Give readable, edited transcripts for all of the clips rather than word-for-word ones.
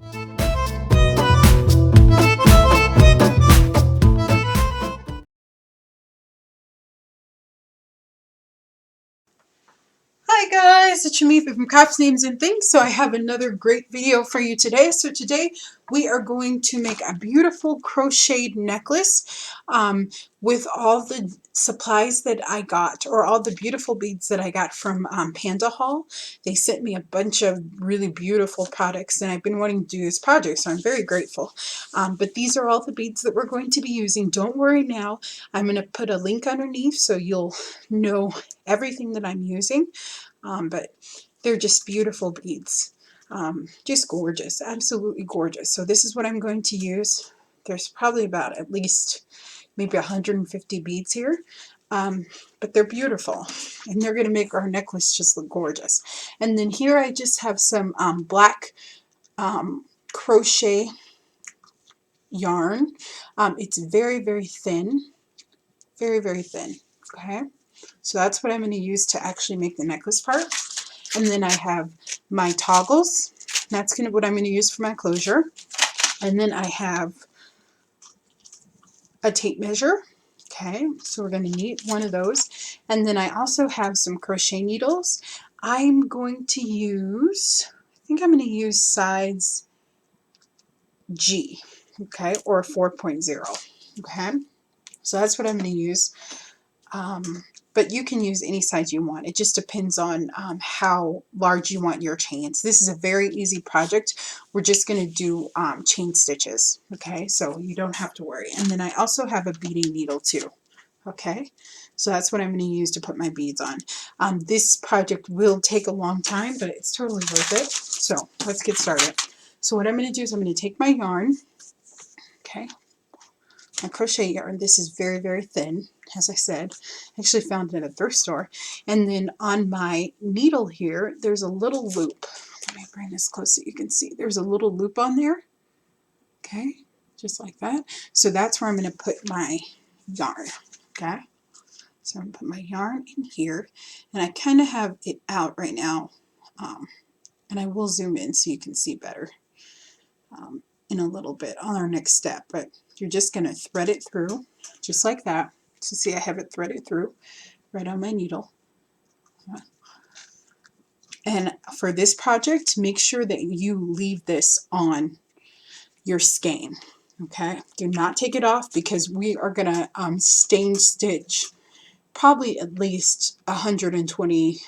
Hi guys, it's Shamifa from Crafts, Names, and Things. So I have another great video for you today. So today we are going to make a beautiful crocheted necklace with all the supplies that I got, or all the beautiful beads that I got from Panda Hall. They sent me a bunch of really beautiful products, and I've been wanting to do this project, so I'm very grateful. But these are all the beads that we're going to be using. Don't worry now. I'm going to put a link underneath so you'll know everything that I'm using. But they're just beautiful beads. Just gorgeous, absolutely gorgeous. So this is what I'm going to use. There's probably about at least maybe 150 beads here. But they're beautiful, and they're going to make our necklace just look gorgeous. And then here I just have some black crochet yarn. It's very, very thin. Very, very thin. Okay. So that's what I'm going to use to actually make the necklace part. And then I have my toggles. That's what I'm going to use for my closure. And then I have a tape measure. Okay, so we're going to need one of those. And then I also have some crochet needles. I'm going to use, I think I'm going to use size G, okay, or 4.0. Okay, so that's what I'm going to use. But you can use any size you want. It just depends on how large you want your chains. This is a very easy project. We're just going to do chain stitches, okay? So you don't have to worry. And then I also have a beading needle too, okay? So that's what I'm going to use to put my beads on. This project will take a long time, but it's totally worth it. So let's get started. So what I'm going to do is I'm going to take my yarn, okay? My crochet yarn. This is very, very thin, as I said. I actually found it at a thrift store. And then on my needle here, there's a little loop. Let me bring this close so you can see. There's a little loop on there. Okay, just like that. So that's where I'm going to put my yarn. Okay, so I'm going to put my yarn in here. And I kind of have it out right now. And I will zoom in so you can see better in a little bit on our next step. But you're just going to thread it through just like that. So see, I have it threaded through right on my needle. And for this project, make sure that you leave this on your skein. Okay, do not take it off, because we are going to stain stitch probably at least 120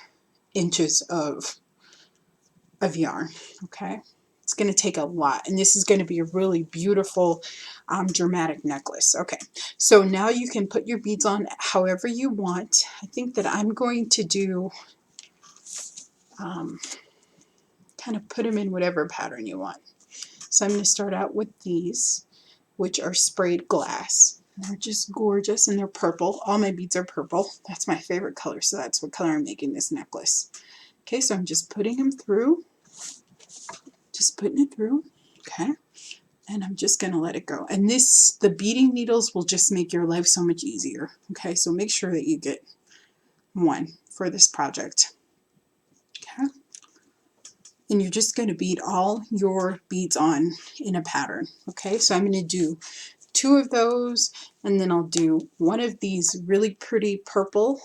inches of yarn. Okay, it's going to take a lot, and this is going to be a really beautiful dramatic necklace. Okay, so now you can put your beads on however you want. I think that I'm going to do kind of put them in whatever pattern you want. So I'm going to start out with these, which are sprayed glass. They're just gorgeous, and they're purple. All my beads are purple. That's my favorite color, so that's what color I'm making this necklace. Okay, so I'm just putting them through. Just putting it through. Okay, and I'm just going to let it go. And the beading needles will just make your life so much easier. Okay, so make sure that you get one for this project. Okay, and you're just going to bead all your beads on in a pattern. Okay, so I'm going to do 2 of those, and then I'll do one of these really pretty purple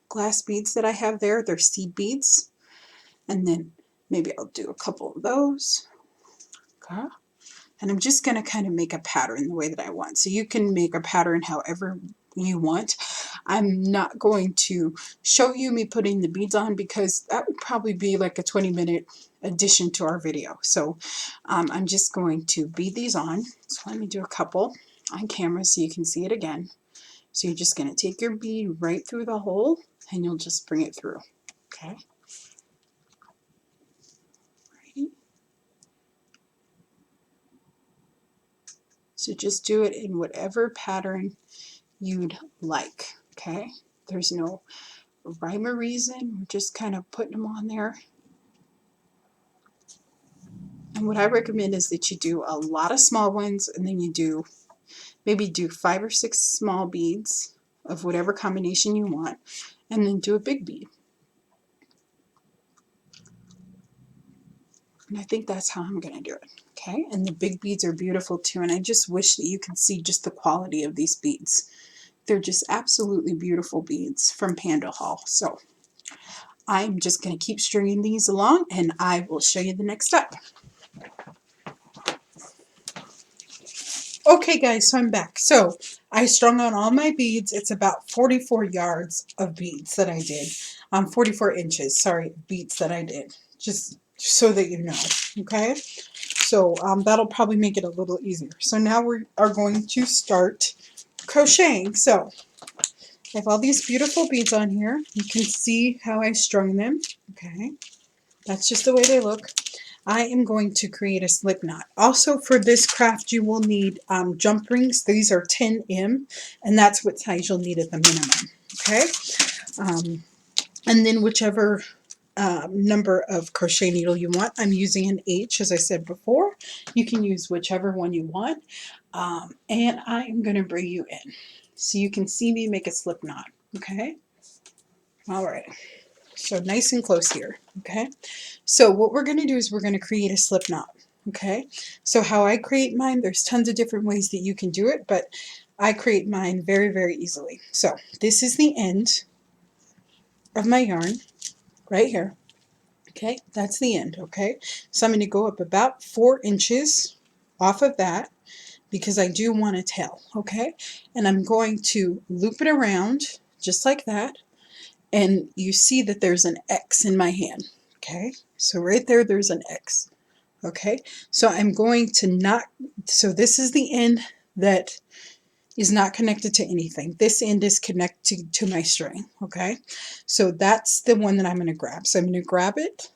glass beads that I have there. They're seed beads. And then maybe I'll do a couple of those. Okay. And I'm just going to kind of make a pattern the way that I want. So you can make a pattern however you want. I'm not going to show you me putting the beads on, because that would probably be like a 20-minute addition to our video. So I'm just going to bead these on. So let me do a couple on camera so you can see it again. So you're just going to take your bead right through the hole, and you'll just bring it through. Okay. Right. So just do it in whatever pattern you'd like. Okay. There's no rhyme or reason. We're just kind of putting them on there. And what I recommend is that you do a lot of small ones, and then you do maybe do 5 or 6 small beads of whatever combination you want, and then do a big bead. And I think that's how I'm going to do it. Okay, and the big beads are beautiful too, and I just wish that you could see just the quality of these beads. They're just absolutely beautiful beads from Panda Hall. So I'm just going to keep stringing these along, and I will show you the next step. Okay guys, so I'm back. So I strung on all my beads. It's about 44 yards of beads that I did. 44 inches, sorry, beads that I did. Just so that you know, okay? So that'll probably make it a little easier. So now we are going to start crocheting. So I have all these beautiful beads on here. You can see how I strung them, okay? That's just the way they look. I am going to create a slip knot. Also for this craft you will need jump rings. These are 10M, and that's what size you'll need at the minimum, okay? And then whichever number of crochet needle you want. I'm using an H, as I said before. You can use whichever one you want. And I'm going to bring you in so you can see me make a slip knot, okay? All right. So nice and close here, okay? So what we're going to do is we're going to create a slip knot, okay? So how I create mine, there's tons of different ways that you can do it, but I create mine very, very easily. So this is the end of my yarn right here, okay? That's the end, okay? So I'm going to go up about 4 inches off of that because I do want a tail, okay? And I'm going to loop it around just like that. And you see that there's an X in my hand, okay? So right there, there's an X, okay? So I'm going to not, so this is the end that is not connected to anything. This end is connected to my string, okay? So that's the one that I'm going to grab. So I'm going to grab it,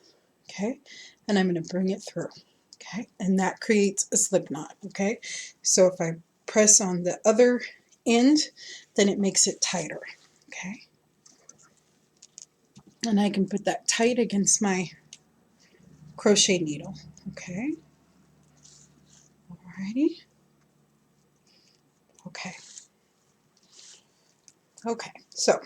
okay? And I'm going to bring it through, okay? And that creates a slip knot, okay? So if I press on the other end, then it makes it tighter, okay? And I can put that tight against my crochet needle, okay? Alrighty. Okay. Okay, so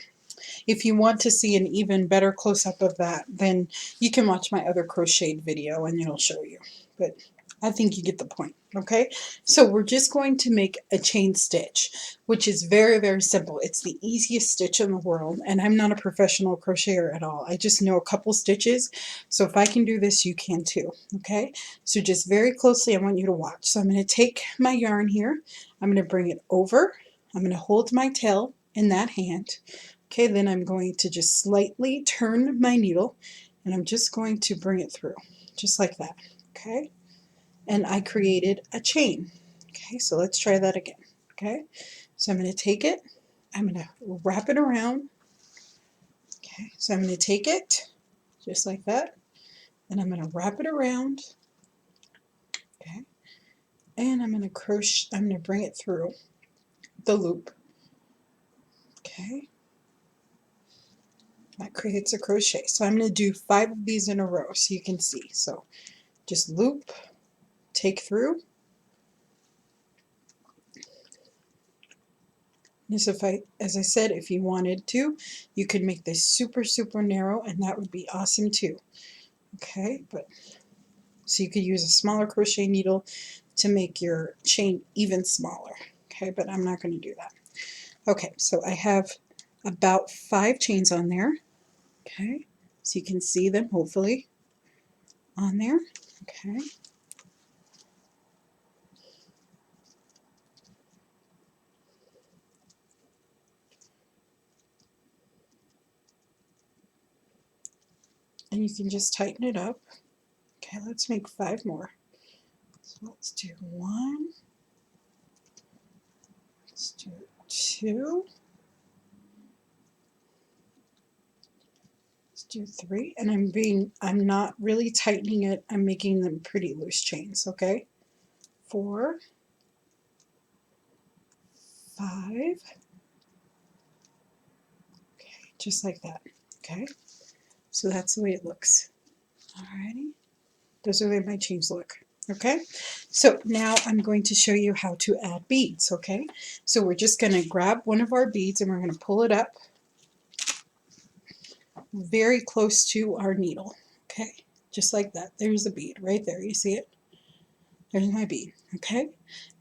if you want to see an even better close-up of that, then you can watch my other crocheted video and it'll show you. But I think you get the point, okay? So we're just going to make a chain stitch, which is very, very simple. It's the easiest stitch in the world, and I'm not a professional crocheter at all. I just know a couple stitches, so if I can do this, you can too, okay? So just very closely, I want you to watch. So I'm going to take my yarn here, I'm going to bring it over, I'm going to hold my tail in that hand, okay? Then I'm going to just slightly turn my needle, and I'm just going to bring it through, just like that, okay? And I created a chain. Okay, so let's try that again. Okay, so I'm going to take it, I'm going to wrap it around. Okay, so I'm going to take it just like that, and I'm going to wrap it around. Okay, and I'm going to crochet, I'm going to bring it through the loop. Okay, that creates a crochet. So I'm going to do 5 of these in a row so you can see. So just loop, take through. So if as I said, if you wanted to, you could make this super, super narrow, and that would be awesome too. Okay, but so you could use a smaller crochet needle to make your chain even smaller. Okay, but I'm not going to do that. Okay, so I have about 5 chains on there. Okay, so you can see them hopefully on there. Okay. And you can just tighten it up. Okay, let's make 5 more. So let's do 1. Let's do 2. Let's do 3. And I'm not really tightening it. I'm making them pretty loose chains, okay? 4, 5. Okay, just like that. Okay? So that's the way it looks. Alrighty. Those are the way my chains look. Okay? So now I'm going to show you how to add beads, okay? So we're just going to grab one of our beads and we're going to pull it up very close to our needle. Okay? just like that. There's the bead right there. You see it? There's my bead, okay?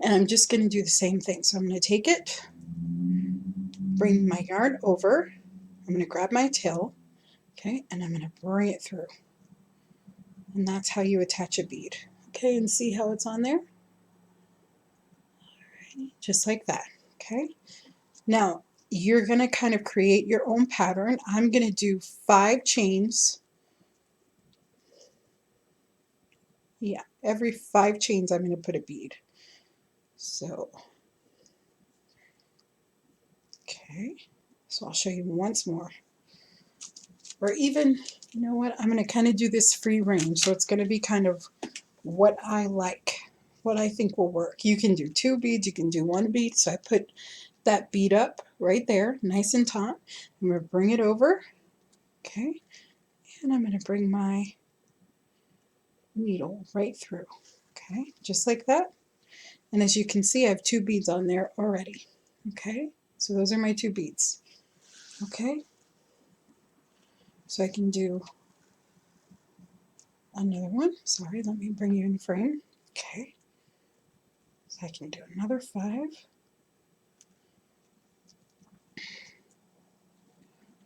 And I'm just going to do the same thing. So I'm going to take it, bring my yarn over, I'm going to grab my tail, okay, and I'm going to bring it through. And that's how you attach a bead. Okay, and see how it's on there? Alrighty, just like that, okay? Now, you're going to kind of create your own pattern. I'm going to do 5 chains. Yeah, every 5 chains I'm going to put a bead. So, okay, so I'll show you once more. Or even, you know what, I'm going to kind of do this free range, so it's going to be kind of what I like, what I think will work. You can do 2 beads, you can do 1 bead, so I put that bead up right there, nice and taut. I'm going to bring it over, okay, and I'm going to bring my needle right through, okay, just like that. And as you can see, I have 2 beads on there already, okay, so those are my 2 beads, okay. So I can do another one. Sorry, let me bring you in frame. Okay. So I can do another 5.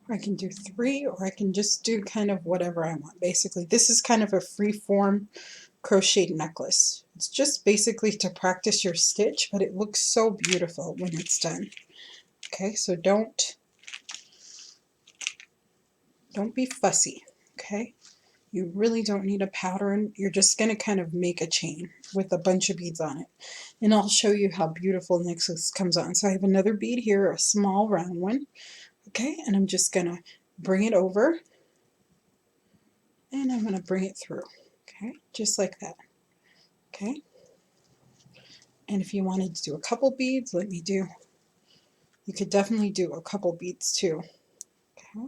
Or I can do 3, or I can just do kind of whatever I want. Basically, this is kind of a free form crocheted necklace. It's just basically to practice your stitch, but it looks so beautiful when it's done. Okay, so don't be fussy, okay? You really don't need a pattern. You're just going to kind of make a chain with a bunch of beads on it. And I'll show you how beautiful the necklace comes on. So I have another bead here, a small round one. Okay, and I'm just going to bring it over. And I'm going to bring it through. Okay, just like that. Okay. And if you wanted to do a couple beads, you could definitely do a couple beads too. Okay.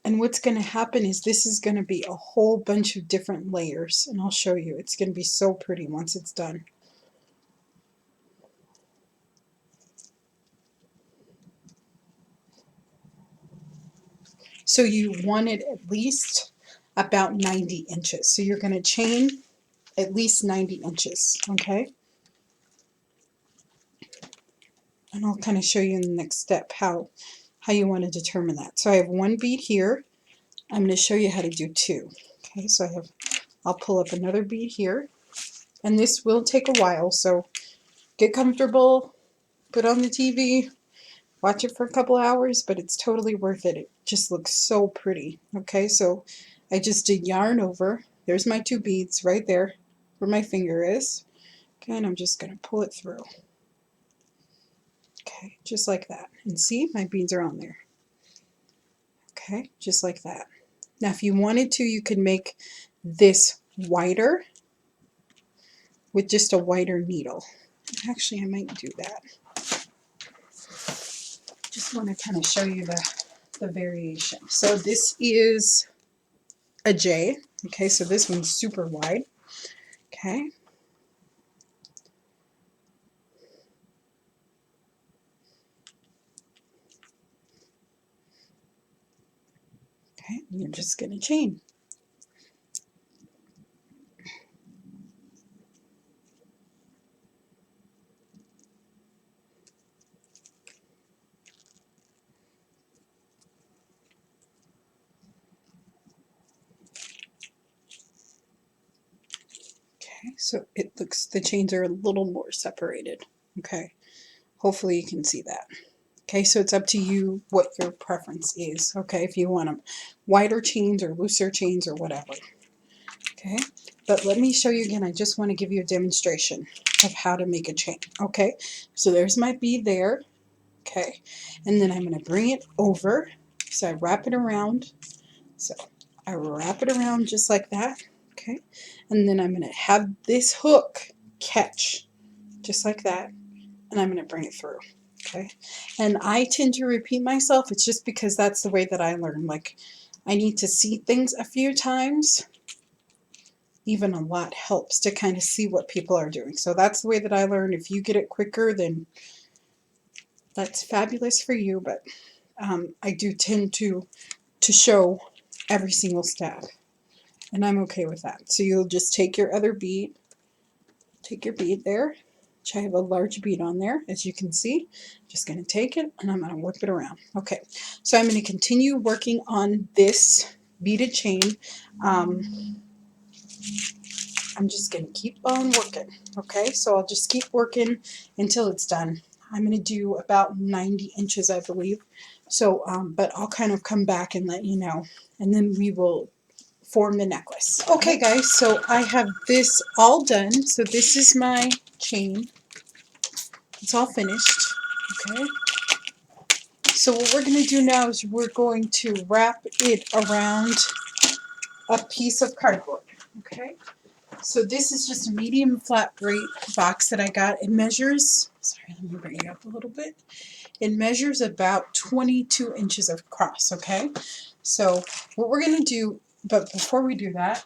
And what's going to happen is this is going to be a whole bunch of different layers, and I'll show you. It's going to be so pretty once it's done. So you want it at least about 90 inches. So you're going to chain at least 90 inches, okay? And I'll kind of show you in the next step how you want to determine that. So I have 1 bead here. I'm going to show you how to do 2. Okay, so I'll pull up another bead here, and this will take a while, so get comfortable, put on the TV, watch it for a couple hours, but it's totally worth it. It just looks so pretty. Okay, so I just did yarn over. There's my 2 beads right there where my finger is. Okay, and I'm just going to pull it through. Okay, just like that. And see, my beads are on there. Okay, just like that. Now if you wanted to, you could make this wider with just a wider needle. Actually, I might do that. Just want to kind of show you the variation. So this is a J. Okay, so this one's super wide. Okay. Okay, and you're just going to chain. Okay, so it looks, the chains are a little more separated. Okay, hopefully you can see that. Okay, so it's up to you what your preference is. Okay, if you want them wider chains or looser chains or whatever. Okay, but let me show you again. I just want to give you a demonstration of how to make a chain. Okay, so there's my bead there. Okay, and then I'm going to bring it over. So I wrap it around. So I wrap it around just like that. Okay, and then I'm going to have this hook catch just like that, and I'm going to bring it through. Okay, and I tend to repeat myself. It's just because that's the way that I learn. Like, I need to see things a few times. Even a lot helps to kind of see what people are doing. So that's the way that I learn. If you get it quicker, then that's fabulous for you. But I do tend to to show every single step. And I'm okay with that. So you'll just take your other bead, take your bead there, which I have a large bead on there, as you can see. Just going to take it and I'm going to whip it around. Okay, so I'm going to continue working on this beaded chain. I'm just going to keep on working. Okay, so I'll just keep working until it's done. I'm going to do about 90 inches, I believe. So, but I'll kind of come back and let you know, and then we will form the necklace. Okay guys, so I have this all done. So this is my chain. It's all finished. Okay. So what we're going to do now is we're going to wrap it around a piece of cardboard. Okay. So this is just a medium flat rate box that I got. It measures, sorry, let me bring it up a little bit. It measures about 22 inches across, okay? So what we're going to do, but before we do that,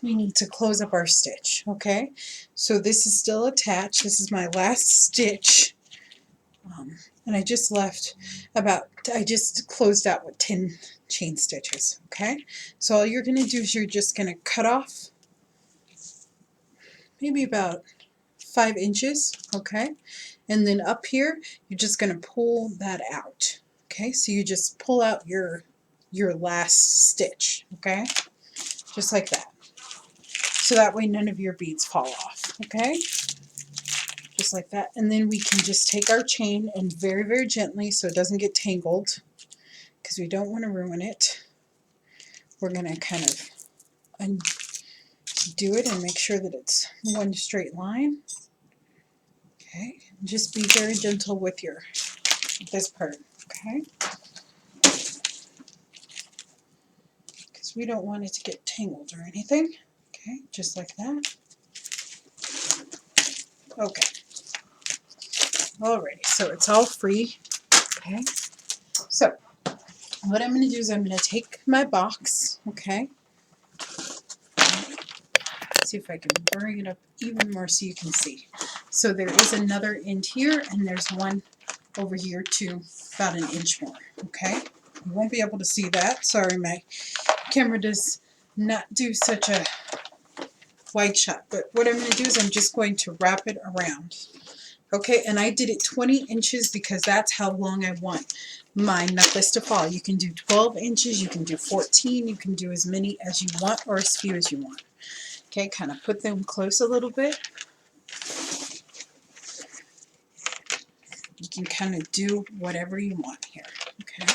we need to close up our stitch, okay? So this is still attached. This is my last stitch. And I just closed out with 10 chain stitches, okay? So all you're going to do is you're just going to cut off maybe about 5 inches, okay? And then up here, you're just going to pull that out, okay? So you just pull out your last stitch, okay? Just like that. So that way none of your beads fall off, okay? Just like that. And then we can just take our chain and very, very gently, so it doesn't get tangled, because we don't want to ruin it. We're going to kind of undo it and make sure that it's one straight line. Okay, just be very gentle with this part, okay? Because we don't want it to get tangled or anything. Okay, just like that. Okay. Alrighty, so it's all free. Okay. So what I'm going to do is I'm going to take my box. Okay. See if I can bring it up even more so you can see. So there is another end here, and there's one over here too, about an inch more. Okay. You won't be able to see that. Sorry, my camera does not do such a wide shot. But what I'm going to do is I'm just going to wrap it around. Okay, and I did it 20 inches because that's how long I want my necklace to fall. You can do 12 inches, you can do 14, you can do as many as you want or as few as you want. Okay, kind of put them close a little bit. You can kind of do whatever you want here. Okay,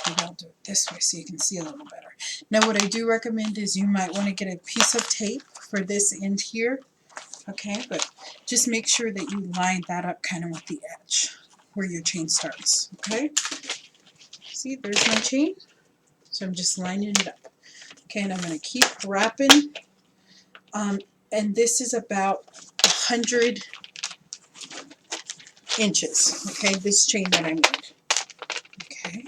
maybe I'll do it this way so you can see a little better. Now what I do recommend is you might want to get a piece of tape for this end here. Okay, but just make sure that you line that up kind of with the edge where your chain starts. Okay, see, there's my chain. So I'm just lining it up. Okay, and I'm going to keep wrapping. And this is about 100 inches. Okay, this chain that I made. Okay.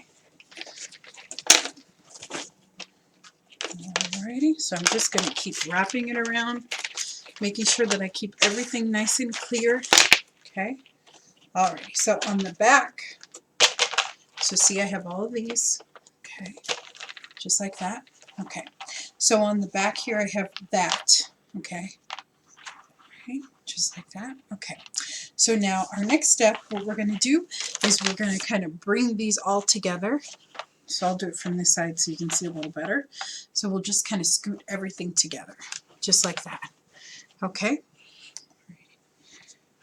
Alrighty, so I'm just going to keep wrapping it around, making sure that I keep everything nice and clear. Okay. Alrighty, so on the back, so see I have all of these. Okay, just like that. Okay, so on the back here I have that. Okay, right, just like that. Okay, so now our next step, what we're going to do is we're going to kind of bring these all together. So I'll do it from this side so you can see a little better. So we'll just kind of scoot everything together, just like that. Okay,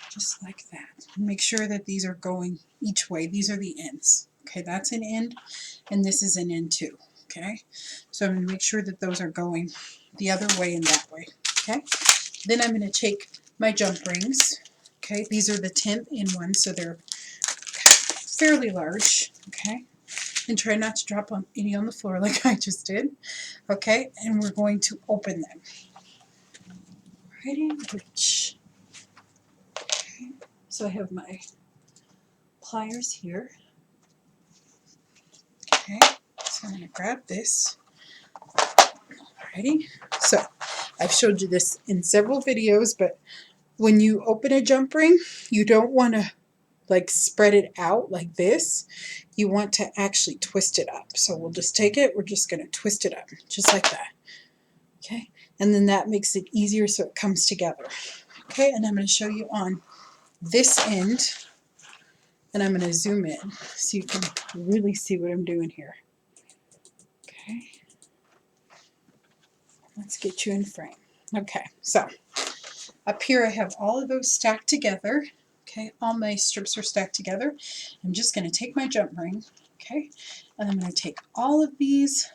just like that. Make sure that these are going each way. These are the ends. Okay, that's an end, and this is an end too. Okay, so I'm going to make sure that those are going the other way and that way. Okay, then I'm going to take my jump rings. Okay, these are the 10-in ones, so they're fairly large. Okay, and try not to drop any on the floor like I just did. Okay, and we're going to open them. Alrighty, which. Okay, so I have my pliers here. Okay, so I'm going to grab this. Alrighty, so I've showed you this in several videos, but when you open a jump ring, you don't want to like spread it out like this. You want to actually twist it up. So we'll just take it, we're just going to twist it up, just like that. Okay, and then that makes it easier so it comes together. Okay, and I'm going to show you on this end, and I'm going to zoom in so you can really see what I'm doing here. Okay, let's get you in frame. Okay, so up here I have all of those stacked together. Okay, all my strips are stacked together. I'm just going to take my jump ring, okay, and I'm going to take all of these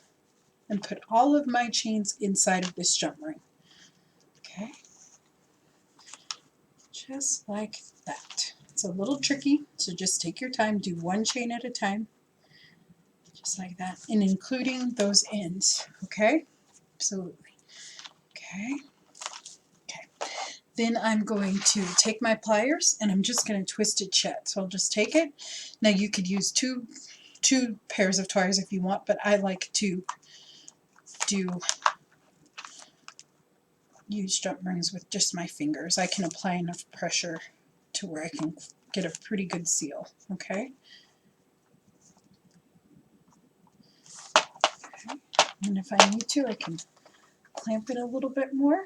and put all of my chains inside of this jump ring. Okay, just like that. It's a little tricky, so just take your time, do one chain at a time, just like that, and including those ends, okay? Absolutely. Okay. Okay. Then I'm going to take my pliers and I'm just going to twist it shut. So I'll just take it. Now you could use two pairs of pliers if you want, but I like to use jump rings with just my fingers. I can apply enough pressure to where I can get a pretty good seal, okay? Okay. And if I need to, I can clamp it a little bit more.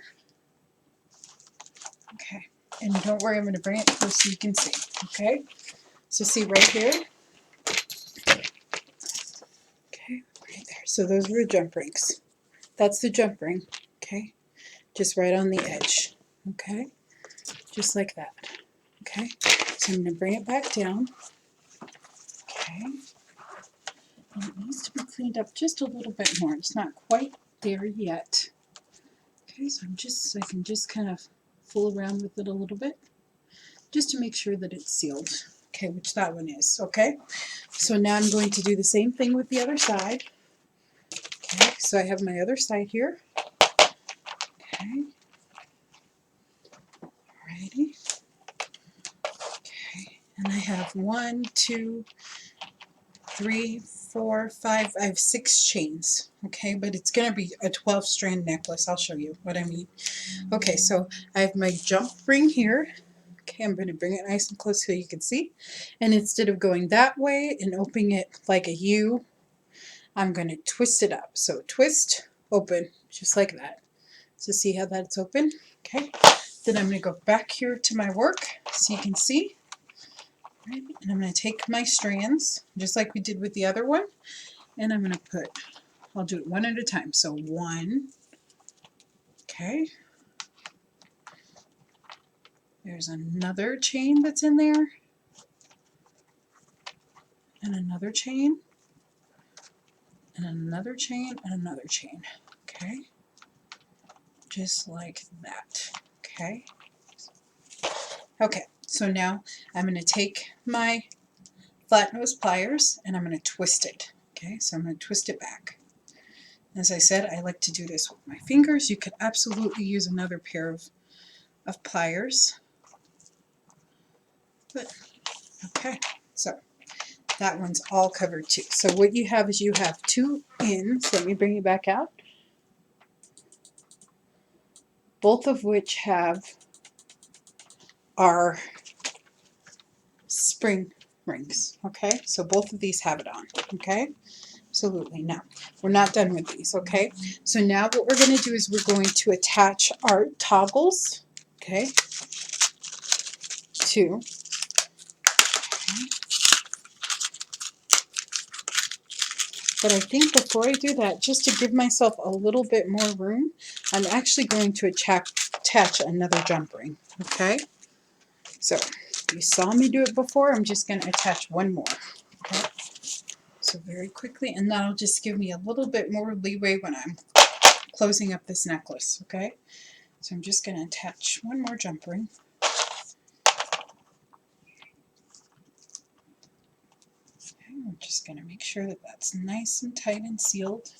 Okay, and don't worry, I'm going to bring it close so you can see, okay? So see right here? Okay, right there. So those were the jump rings. That's the jump ring, okay? Just right on the edge, okay? Just like that, okay? So I'm going to bring it back down, okay? And it needs to be cleaned up just a little bit more. It's not quite there yet. Okay, so I can just kind of fool around with it a little bit, just to make sure that it's sealed. Okay, which that one is, okay? So now I'm going to do the same thing with the other side. Okay, so I have my other side here. Okay. Alrighty. Okay, and I have 1, 2, 3, 4, 5, I have 6 chains. Okay, but it's going to be a 12-strand necklace. I'll show you what I mean. Okay, so I have my jump ring here. Okay, I'm going to bring it nice and close so you can see. And instead of going that way and opening it like a U, I'm going to twist it up. So twist, open, just like that. So see how that's open? Okay. Then I'm going to go back here to my work so you can see. Right. And I'm going to take my strands, just like we did with the other one, and I'm going to put, I'll do it one at a time. So 1, okay. There's another chain that's in there, and another chain, and another chain, and another chain, okay? Just like that, okay? Okay, so now I'm going to take my flat nose pliers and I'm going to twist it, okay? So I'm going to twist it back. As I said, I like to do this with my fingers. You could absolutely use another pair of pliers. But, okay, so that one's all covered too. So what you have is you have 2 ends. Let me bring you back out. Both of which have our spring rings, okay? So both of these have it on, okay? Absolutely. Now, we're not done with these, okay? So now what we're going to do is we're going to attach our toggles, okay, to, okay. But I think before I do that, just to give myself a little bit more room, I'm actually going to attach another jump ring, okay? So, you saw me do it before, I'm just going to attach one more, okay? So very quickly, and that'll just give me a little bit more leeway when I'm closing up this necklace, okay? So I'm just going to attach one more jump ring. Okay, I'm just going to make sure that that's nice and tight and sealed.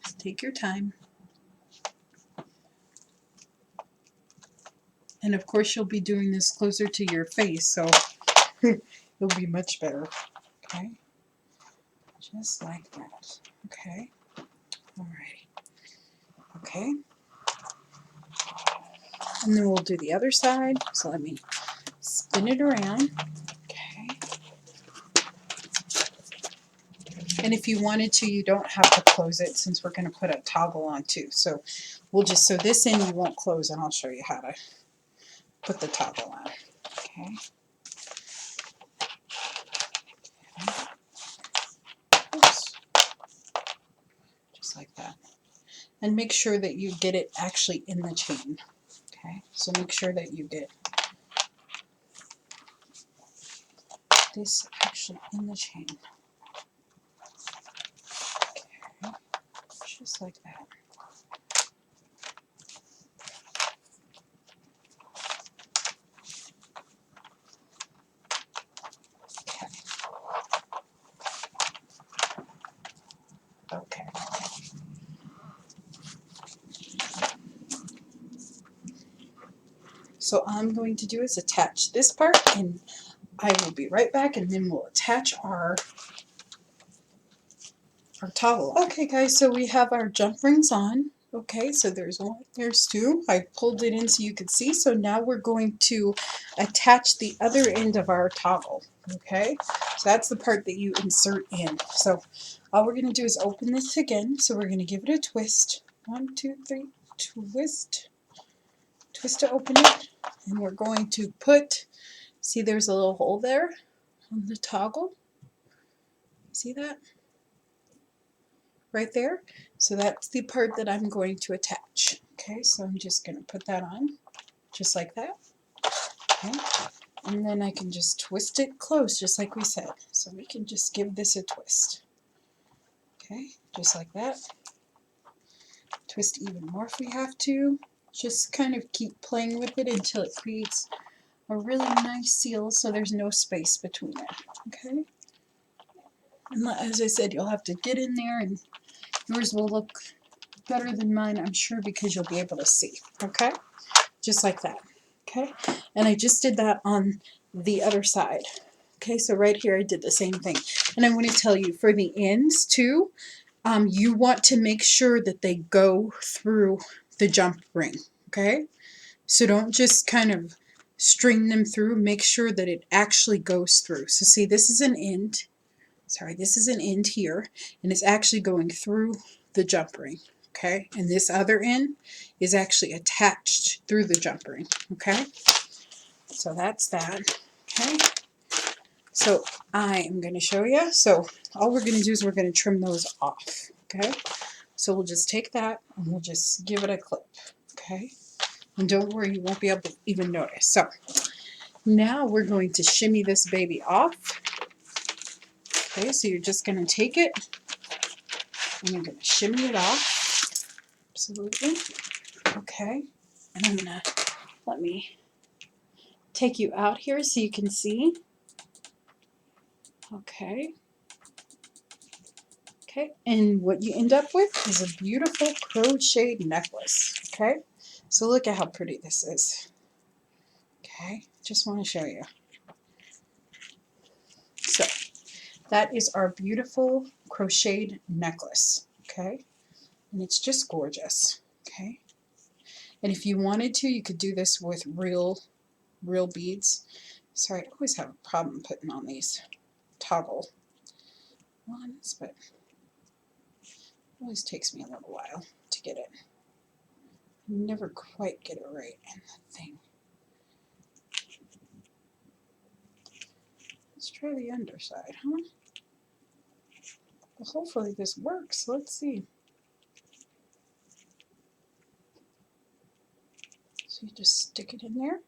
Just take your time. And of course you'll be doing this closer to your face, so it'll be much better. Okay? Just like that. Okay? Alrighty. Okay? And then we'll do the other side. So let me spin it around. Okay. And if you wanted to, you don't have to close it since we're going to put a toggle on too. So we'll just sew this in, you won't close, and I'll show you how to put the toggle on. Okay. Oops. Just like that. And make sure that you get it actually in the chain. Okay, so make sure that you get this actually in the chain. Okay, just like that. Okay. Okay. So all I'm going to do is attach this part, and I will be right back, and then we'll attach our towel. Okay guys, so we have our jump rings on. Okay, so there's one, there's two. I pulled it in so you could see. So now we're going to attach the other end of our toggle. Okay, so that's the part that you insert in. So all we're going to do is open this again. So we're going to give it a twist. 1, 2, 3, twist. Twist to open it. And we're going to put, see there's a little hole there on the toggle. See that? Right there. So that's the part that I'm going to attach. Okay, so I'm just going to put that on just like that. Okay, and then I can just twist it close just like we said. So we can just give this a twist. Okay, just like that. Twist even more if we have to. Just kind of keep playing with it until it creates a really nice seal so there's no space between it. Okay, and as I said, you'll have to get in there, and yours will look better than mine, I'm sure, because you'll be able to see. Okay, just like that. Okay, and I just did that on the other side. Okay, so right here I did the same thing. And I want to tell you, for the ends too, you want to make sure that they go through the jump ring. Okay, so don't just kind of string them through. Make sure that it actually goes through. So see, this is an end. Sorry, this is an end here, and it's actually going through the jump ring. Okay, and this other end is actually attached through the jump ring. Okay, so that's that. Okay, so I am going to show you. So all we're going to do is we're going to trim those off. Okay, so we'll just take that and we'll just give it a clip. Okay, and don't worry, you won't be able to even notice. So now we're going to shimmy this baby off. Okay, so you're just going to take it and you're going to shimmy it off. Absolutely. Okay, and I'm going to, let me take you out here so you can see. Okay. Okay, and what you end up with is a beautiful crocheted necklace. Okay, so look at how pretty this is. Okay, just want to show you. So that is our beautiful crocheted necklace. Okay, and it's just gorgeous. Okay, and if you wanted to, you could do this with real beads. Sorry, I always have a problem putting on these toggle ones, but it always takes me a little while to get it. I never quite get it right in the thing. Let's try the underside, huh? Well, hopefully this works. Let's see. So you just stick it in there.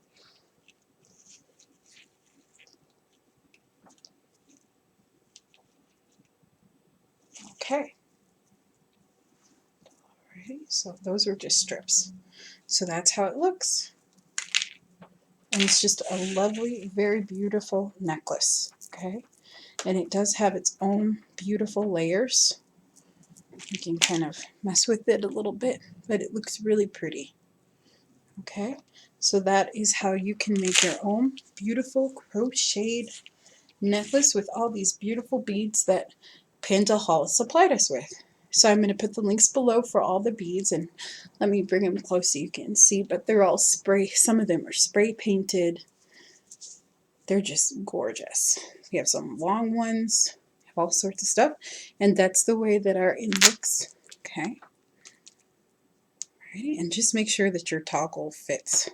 Okay. Alrighty, so those are just strips. So that's how it looks. And it's just a lovely, very beautiful necklace. Okay. And it does have its own beautiful layers. You can kind of mess with it a little bit, but it looks really pretty. Okay. So that is how you can make your own beautiful crocheted necklace with all these beautiful beads that Panda Hall supplied us with. So I'm going to put the links below for all the beads, and let me bring them close so you can see, but they're all spray, some of them are spray painted. They're just gorgeous. We have some long ones, have all sorts of stuff, and that's the way that our end looks. Okay. Alrighty, and just make sure that your toggle fits,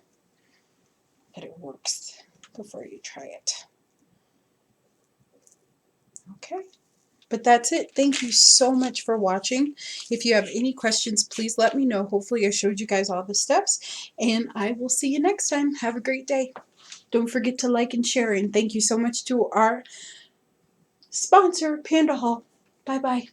that it works before you try it. Okay. But that's it. Thank you so much for watching. If you have any questions, please let me know. Hopefully I showed you guys all the steps, and I will see you next time. Have a great day. Don't forget to like and share, and thank you so much to our sponsor, Panda Hall. Bye-bye.